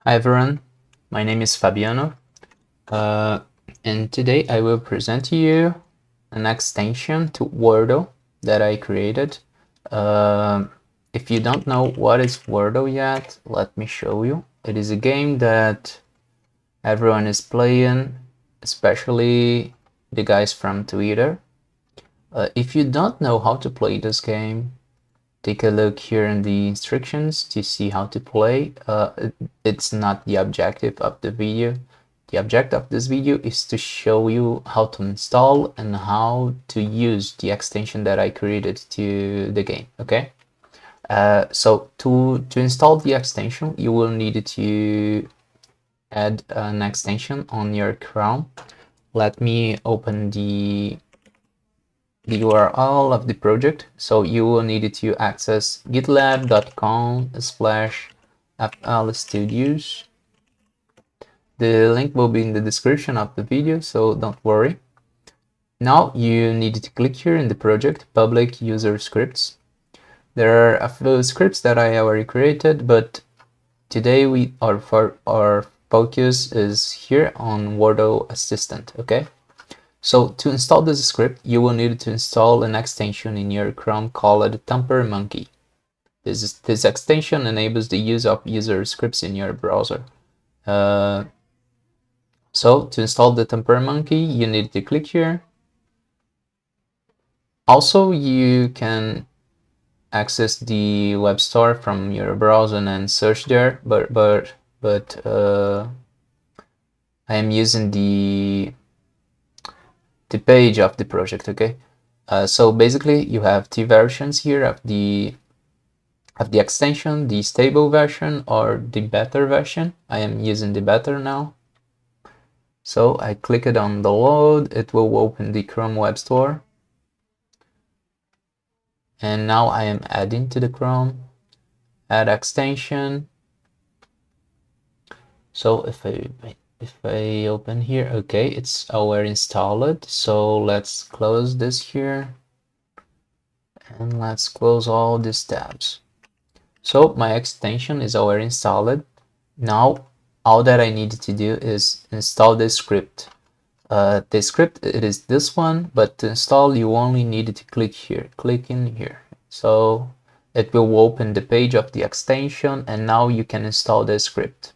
Hi everyone, my name is Fabiano, and today I will present to you an extension to Wordle that I created. If you don't know what is Wordle yet, let me show you. It is a game that everyone is playing, especially the guys from Twitter. If you don't know how to play this game, take a look here in the instructions to see how to play. It's not the objective of the video. The objective of this video is to show you how to install and how to use the extension that I created to the game, okay? So to install the extension, you will need to add an extension on your Chrome. Let me open the URL of the project. So you will need to access gitlab.com/flstudios. The link will be in the description of the video, so don't worry. Now you need to click here in the project, public user scripts. There are a few scripts that I already created, but today our focus is here on Wordle Assistant, okay? So to install this script, you will need to install an extension in your Chrome called Tamper Monkey. This extension enables the use of user scripts in your browser. So to install the Tamper Monkey, you need to click here. Also, you can access the web store from your browser and search there, but I am using the page of the project, okay? So basically you have two versions here of the extension, the stable version or the better version. I am using the better now. So I click it on download, it will open the Chrome web store. And now I am adding to the Chrome, add extension. So if I open here, okay, it's already installed. So let's close this here and let's close all these tabs. So my extension is already installed. Now all that I need to do is install this script. The script, it is this one, but to install you only need to click in here. So it will open the page of the extension and now you can install the script.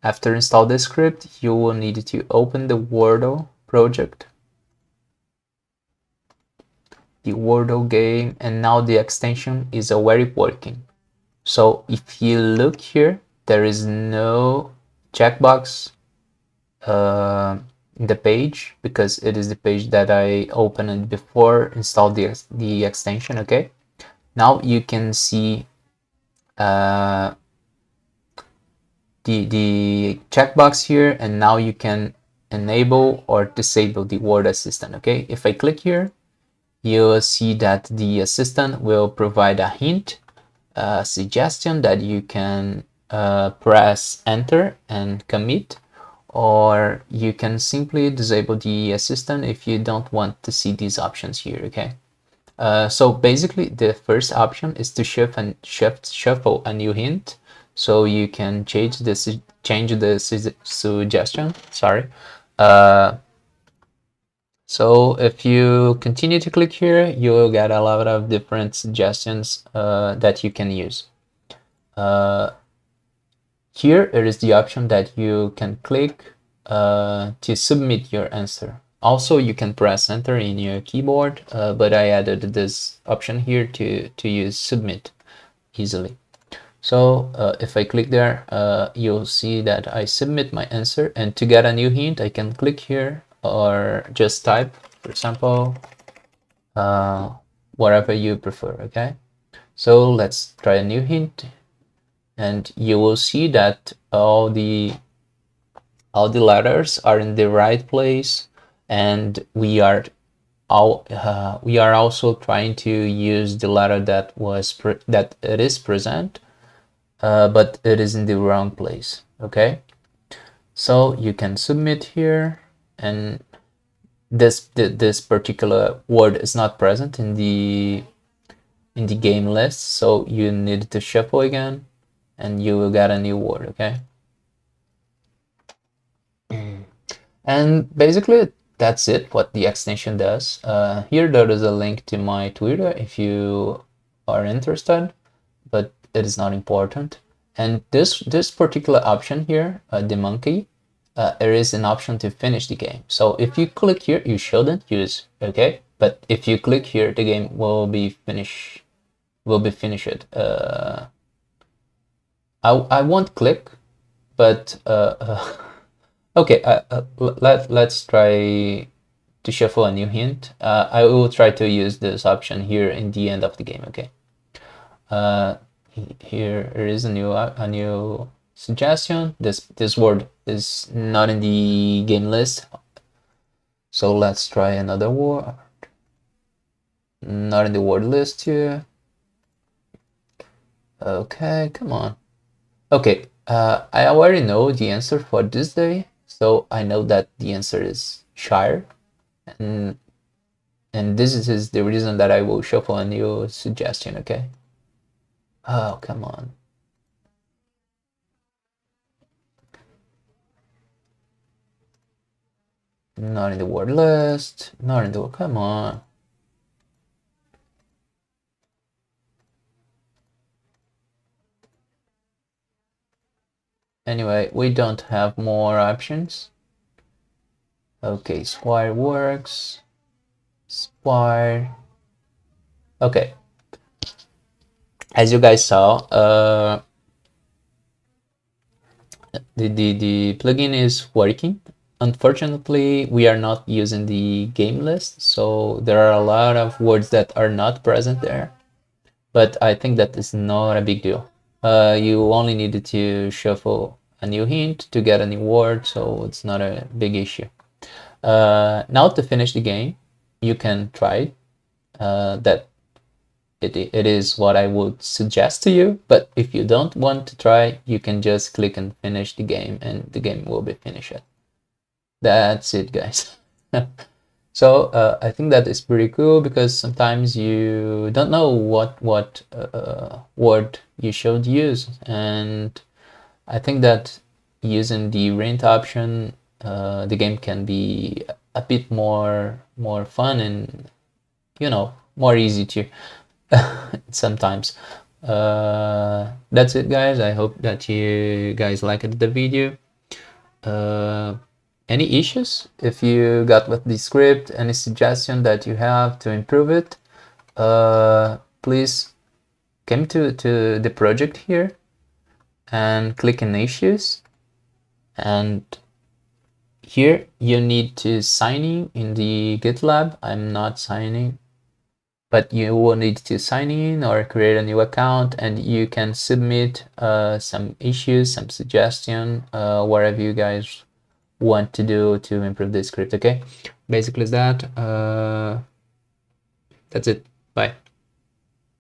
After install the script, you will need to open the Wordle project, the Wordle game, and now the extension is already working. So if you look here, there is no checkbox in the page because it is the page that I opened before install the extension, okay? Now you can see the checkbox here, and now you can enable or disable the Wordle Assistant, okay? If I click here, you'll see that the assistant will provide a hint, a suggestion that you can press enter and commit, or you can simply disable the assistant if you don't want to see these options here, okay? So basically the first option is to shuffle a new hint. So you can change the suggestion, sorry. So if you continue to click here, you will get a lot of different suggestions that you can use. Here it is the option that you can click to submit your answer. Also, you can press enter in your keyboard, but I added this option here to use submit easily. So if I click there, you'll see that I submit my answer, and to get a new hint, I can click here or just type, for example, whatever you prefer, okay? So let's try a new hint, and you will see that all the letters are in the right place, and we are also trying to use the letter that it is present, but it is in the wrong place, okay? So you can submit here, and this particular word is not present in the game list, so you need to shuffle again and you will get a new word, okay? And basically that's it, what the extension does. Here there is a link to my Twitter if you are interested, but it is not important. And this particular option here, the monkey, there is an option to finish the game. So if you click here, you shouldn't use, okay? But if you click here, the game will be finished. I won't click, but okay. Let's try to shuffle a new hint. I will try to use this option here in the end of the game. Okay. Here is a new suggestion. This word is not in the game list, so let's try another word. Not in the word list here. Okay, come on. Okay, I already know the answer for this day, so I know that the answer is Shire, and this is the reason that I will shuffle a new suggestion. Okay. Oh, come on. Not in the word list. Not in the. Come on. Anyway, we don't have more options. Okay, Squire works. Squire. Okay. As you guys saw, the plugin is working. Unfortunately, we are not using the game list, so there are a lot of words that are not present there. But I think that is not a big deal. You only needed to shuffle a new hint to get a new word, so it's not a big issue. Now to finish the game, you can try that it is what I would suggest to you, but if you don't want to try, you can just click and finish the game and the game will be finished. That's it, guys. So I think that is pretty cool because sometimes you don't know what word you should use, and I think that using the rent option, the game can be a bit more fun and more easy to sometimes. That's it, guys. I hope that you guys liked the video. Any issues? If you got with the script, any suggestion that you have to improve it, please come to the project here and click in issues, and here you need to sign in the GitLab. I'm not signing, but you will need to sign in or create a new account, and you can submit some issues, some suggestion, whatever you guys want to do to improve the script. Okay, basically that. That's it. Bye.